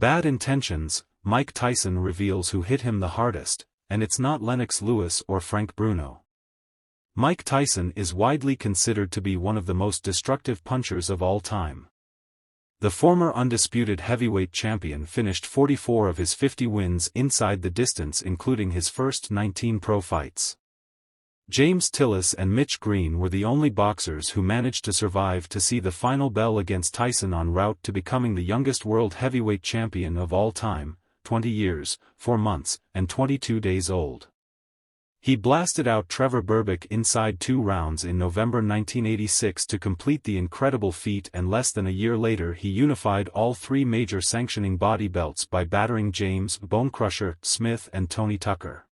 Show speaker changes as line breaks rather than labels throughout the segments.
Bad intentions, Mike Tyson reveals who hit him the hardest, and it's not Lennox Lewis or Frank Bruno. Mike Tyson is widely considered to be one of the most destructive punchers of all time. The former undisputed heavyweight champion finished 44 of his 50 wins inside the distance, including his first 19 pro fights. James Tillis and Mitch Green were the only boxers who managed to survive to see the final bell against Tyson en route to becoming the youngest world heavyweight champion of all time, 20 years, 4 months, and 22 days old. He blasted out Trevor Berbick inside 2 rounds in November 1986 to complete the incredible feat, and less than a year later he unified all 3 major sanctioning body belts by battering James Bonecrusher Smith and Tony Tucker.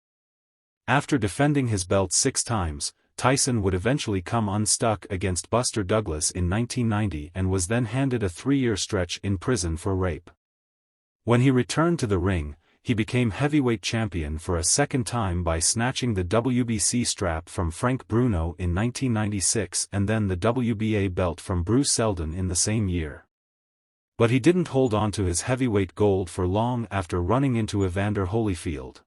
After defending his belt 6 times, Tyson would eventually come unstuck against Buster Douglas in 1990 and was then handed a 3-year stretch in prison for rape. When he returned to the ring, he became heavyweight champion for a second time by snatching the WBC strap from Frank Bruno in 1996 and then the WBA belt from Bruce Seldon in the same year. But he didn't hold on to his heavyweight gold for long after running into Evander Holyfield.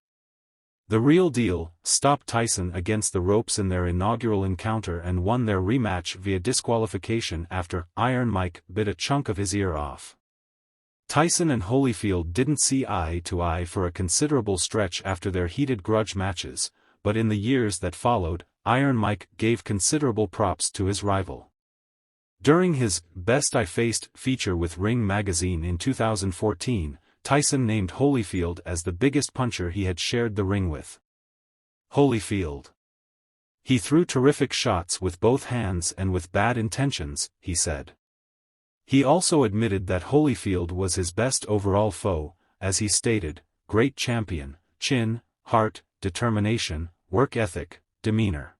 The Real Deal stopped Tyson against the ropes in their inaugural encounter and won their rematch via disqualification after Iron Mike bit a chunk of his ear off. Tyson and Holyfield didn't see eye to eye for a considerable stretch after their heated grudge matches, but in the years that followed, Iron Mike gave considerable props to his rival. During his Best I Faced feature with Ring magazine in 2014, Tyson named Holyfield as the biggest puncher he had shared the ring with. Holyfield. He threw terrific shots with both hands and with bad intentions, he said. He also admitted that Holyfield was his best overall foe, as he stated, great champion, chin, heart, determination, work ethic, demeanor.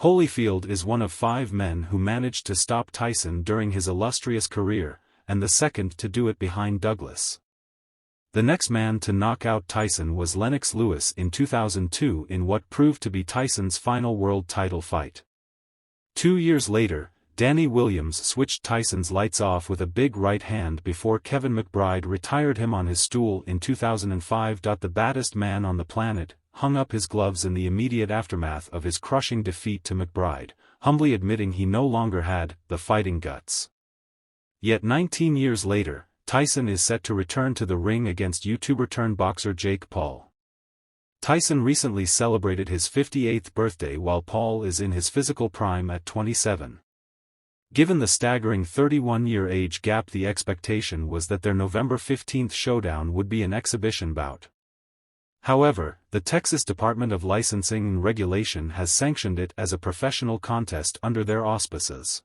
Holyfield is one of 5 men who managed to stop Tyson during his illustrious career, and the second to do it behind Douglas. The next man to knock out Tyson was Lennox Lewis in 2002 in what proved to be Tyson's final world title fight. 2 years later, Danny Williams switched Tyson's lights off with a big right hand before Kevin McBride retired him on his stool in 2005. The baddest man on the planet hung up his gloves in the immediate aftermath of his crushing defeat to McBride, humbly admitting he no longer had the fighting guts. Yet 19 years later, Tyson is set to return to the ring against YouTuber-turned-boxer Jake Paul. Tyson recently celebrated his 58th birthday while Paul is in his physical prime at 27. Given the staggering 31-year age gap, the expectation was that their November 15 showdown would be an exhibition bout. However, the Texas Department of Licensing and Regulation has sanctioned it as a professional contest under their auspices.